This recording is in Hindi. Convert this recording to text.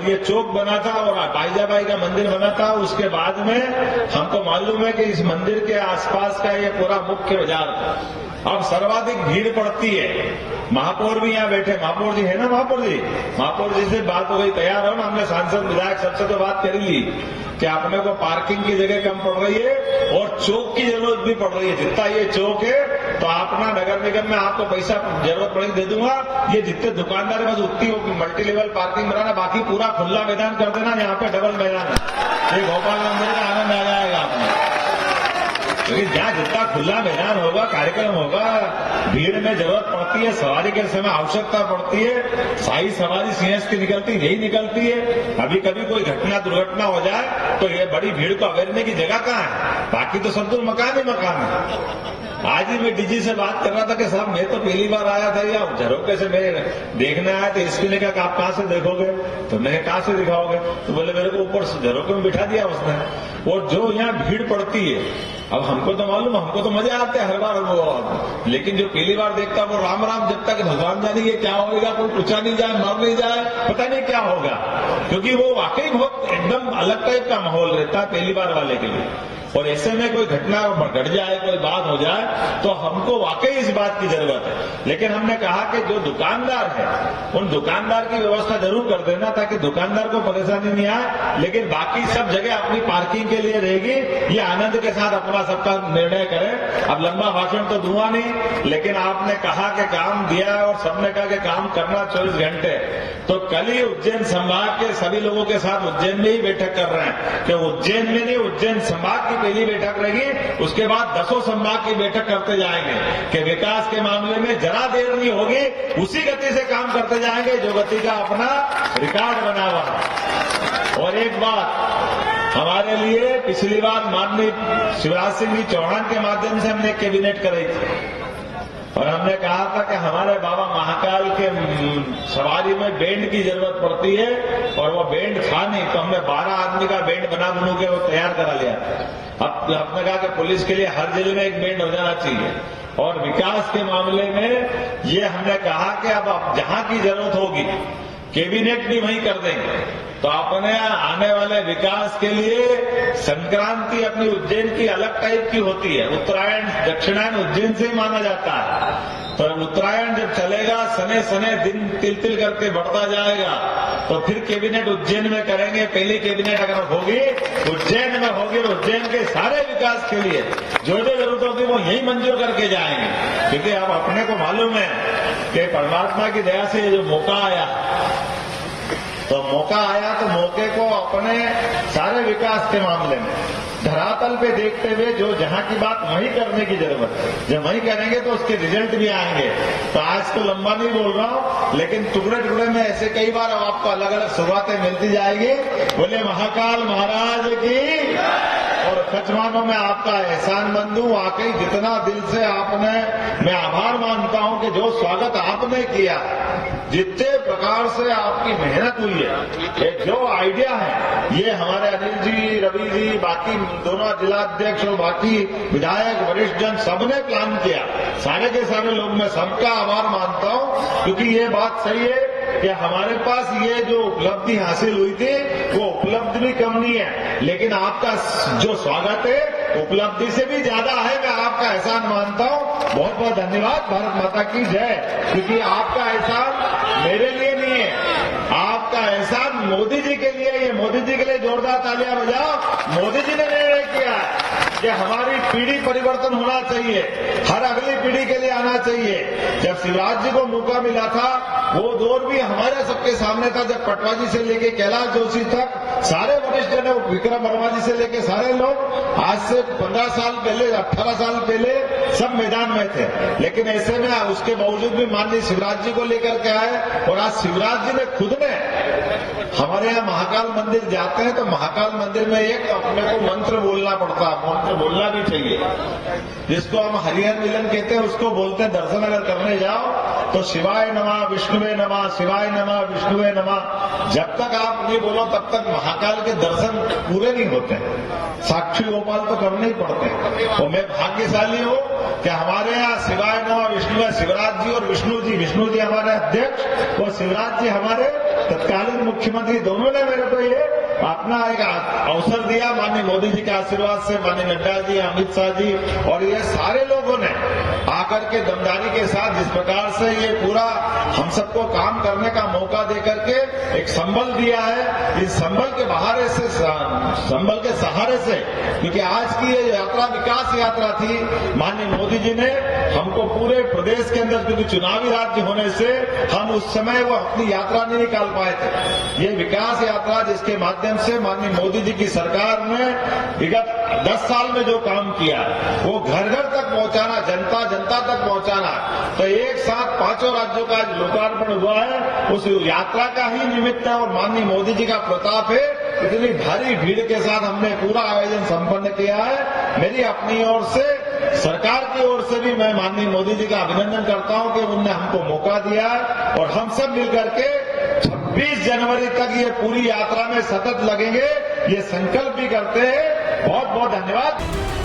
जब ये चौक बना था और बाईजाबाई का मंदिर बना था, उसके बाद में हमको मालूम है कि इस मंदिर के आसपास का ये पूरा मुख्य बाजार था। अब सर्वाधिक भीड़ पड़ती है। महापौर भी यहाँ बैठे, महापौर जी है ना, महापौर जी से बात हो गई, तैयार हो ना, हमने सांसद विधायक सबसे तो बात कर ली कि अपने को पार्किंग की जगह कम पड़ रही है और चौक की जरूरत भी पड़ रही है। जितना ये चौक है तो अपना नगर निगम में आपको पैसा जरूरत पड़ेगी दे दूंगा। ये जितने दुकानदार है बस उतनी मल्टी लेवल पार्किंग बनाना, बाकी पूरा खुला मैदान कर देना। यहाँ पे डबल मैदान है, ये गोपाल मंदिर का आनंद आ जाएगा आपने। लेकिन जहाँ जितना खुला मैदान होगा, कार्यक्रम होगा, भीड़ में जरूरत पड़ती है, सवारी के समय आवश्यकता पड़ती है, सारी सवारी सीएस की निकलती यही निकलती है। अभी कभी कोई घटना दुर्घटना हो जाए तो ये बड़ी भीड़ को अवेरने की जगह कहाँ है? बाकी तो सब तो मकान ही मकान है। आज ही मैं डीजी से बात कर रहा था कि साहब मैं तो पहली बार आया था, या झरोके से मैं देखने आया था। इसके ने कहा आप कहाँ से देखोगे? तो मैंने कहाँ से दिखाओगे? तो बोले मेरे को ऊपर झरोके में बिठा दिया उसने। और जो यहाँ भीड़ पड़ती है, अब हमको तो मालूम, हमको तो मजा आते हैं हर बार वो, लेकिन जो पहली बार देखता है वो राम राम जब तक भगवान जाने ये क्या होगा, कोई पूछा नहीं जाए, मर नहीं जाए, पता नहीं क्या होगा। क्योंकि वो वाकई बहुत एकदम अलग टाइप का माहौल रहता है पहली बार वाले के लिए। और ऐसे में कोई घटना घट जाए, कोई बात हो जाए तो हमको वाकई इस बात की जरूरत है। लेकिन हमने कहा कि जो दुकानदार है उन दुकानदार की व्यवस्था जरूर कर देना ताकि दुकानदार को परेशानी नहीं आए, लेकिन बाकी सब जगह अपनी पार्किंग के लिए रहेगी। ये आनंद के साथ अपना सबका निर्णय करें। अब लंबा भाषण तो दूंगा नहीं, लेकिन आपने कहा कि काम दिया और सबने कहा कि काम करना 24 घंटे। तो कल ही उज्जैन संभाग के सभी लोगों के साथ उज्जैन में ही बैठक कर रहे हैं कि उज्जैन में नहीं, उज्जैन संभाग की पहली बैठक रहेगी, उसके बाद 10 संभाग की बैठक करते जाएंगे कि विकास के मामले में जरा देर नहीं होगी, उसी गति से काम करते जाएंगे जो गति का अपना रिकॉर्ड बना हुआ। और एक बात हमारे लिए पिछली बार माननीय शिवराज सिंह जी चौहान के माध्यम से हमने कैबिनेट कराई थी और हमने कहा था कि हमारे बाबा महाकाल के सवारी में बैंड की जरूरत पड़ती है और वो बैंड था नहीं, तो हमने 12 आदमी का बैंड बना बनू के वो तैयार करा लिया। अब हमने कहा कि पुलिस के लिए हर जिले में एक बैंड हो जाना चाहिए। और विकास के मामले में ये हमने कहा कि अब जहां की जरूरत होगी कैबिनेट भी वहीं कर देंगे। तो अपने आने वाले विकास के लिए संक्रांति अपनी उज्जैन की अलग टाइप की होती है। उत्तरायण दक्षिणायन उज्जैन से ही माना जाता है। तो उत्तरायण जब चलेगा सने सने दिन तिल तिल करके बढ़ता जाएगा, तो फिर कैबिनेट उज्जैन में करेंगे। पहली कैबिनेट अगर होगी उज्जैन में होगी, उज्जैन के सारे विकास के लिए जो जो जरूरत होगी वो यही मंजूर करके जाएंगे। क्योंकि अब अपने को मालूम है कि परमात्मा की दया से जो मौका आया, तो मौके को अपने सारे विकास के मामले में धरातल पे देखते हुए जो जहां की बात वहीं करने की जरूरत है। जब वहीं करेंगे तो उसके रिजल्ट भी आएंगे। तो आज तो लंबा नहीं बोल रहा हूं, लेकिन टुकड़े टुकड़े में ऐसे कई बार अब आपको अलग अलग शुरुआतें मिलती जाएगी। बोले महाकाल महाराज की। और सच मानो मैं आपका एहसानमंद हूं। वाकई जितना दिल से आपने, मैं आभार मानता हूं कि जो स्वागत आपने किया, जितने प्रकार से आपकी मेहनत हुई है, जो आइडिया है, ये हमारे अनिल जी, रवि जी, बाकी दोनों जिलाध्यक्ष और बाकी विधायक वरिष्ठ जन सबने प्लान किया। सारे के सारे लोग, मैं सबका आभार मानता हूं। क्योंकि ये बात सही है कि हमारे पास ये जो उपलब्धि हासिल हुई थी वो उपलब्धि भी कम नहीं है, लेकिन आपका जो स्वागत है उपलब्धि से भी ज्यादा है। मैं आपका एहसान मानता हूं। बहुत बहुत धन्यवाद। भारत माता की जय। क्योंकि आपका एहसान मेरे लिए नहीं है, आपका एहसान मोदी जी के लिए। ये मोदी जी के लिए जोरदार तालियां बजाओ। मोदी जी ने निर्णय किया कि हमारी पीढ़ी परिवर्तन होना चाहिए, हर अगली पीढ़ी के लिए आना चाहिए। जब शिवराज जी को मौका मिला था वो दौर भी हमारे सबके सामने था, जब पटवा जी से लेके कैलाश जोशी तक सारे वरिष्ठ जन, विक्रम वर्मा जी से लेके सारे लोग आज से 15 साल पहले, 18 साल पहले सब मैदान में थे। लेकिन ऐसे में उसके बावजूद भी माननीय शिवराज जी को लेकर के आए। और आज शिवराज जी ने खुद ने, हमारे यहाँ महाकाल मंदिर जाते हैं तो महाकाल मंदिर में एक अपने को मंत्र बोलना पड़ता है, मंत्र बोलना भी चाहिए, जिसको हम हरिहर मिलन कहते हैं। उसको बोलते हैं दर्शन अगर करने जाओ तो शिवाय नमः, विष्णुवे नमः, शिवाय नमः, विष्णुवे नमः। जब तक आप नहीं बोलो तब तक महाकाल के दर्शन पूरे नहीं होते। साक्षी गोपाल तो करने ही पड़ते हैं। और मैं भाग्यशाली हूं कि हमारे यहाँ शिवाय नमः विष्णु है शिवराज जी और विष्णु जी हमारे अध्यक्ष और शिवराज जी हमारे तत्कालीन मुख्यमंत्री, दोनों ने मेरे को ये अपना एक अवसर दिया। माननीय मोदी जी के आशीर्वाद से, माननीय नड्डा जी, अमित शाह जी और ये सारे लोगों ने आकर के दमदारी के साथ जिस प्रकार से ये पूरा हम सबको काम करने का मौका दे करके एक संबल दिया है, इस संबल के संबल के सहारे से, क्योंकि आज की ये यात्रा विकास यात्रा थी, माननीय मोदी जी ने हमको पूरे प्रदेश के अंदर, क्योंकि चुनावी राज्य होने से हम उस समय वो अपनी यात्रा नहीं निकाल पाए थे। ये विकास यात्रा जिसके माध्यम से माननीय मोदी जी की सरकार ने विगत 10 साल में जो काम किया वो घर घर तक पहुंचाना, जनता तक पहुंचाना, तो एक साथ 5 राज्यों का लोकार्पण हुआ है, उस यात्रा का ही निमित्त है और माननीय मोदी जी का प्रताप है। इतनी भारी भीड़ के साथ हमने पूरा आयोजन संपन्न किया है। मेरी अपनी ओर से, सरकार की ओर से भी मैं माननीय मोदी जी का अभिनंदन करता हूं कि उन्होंने हमको मौका दिया है और हम सब मिलकर के 26 जनवरी तक ये पूरी यात्रा में सतत लगेंगे, ये संकल्प भी करते हैं। बहुत बहुत धन्यवाद।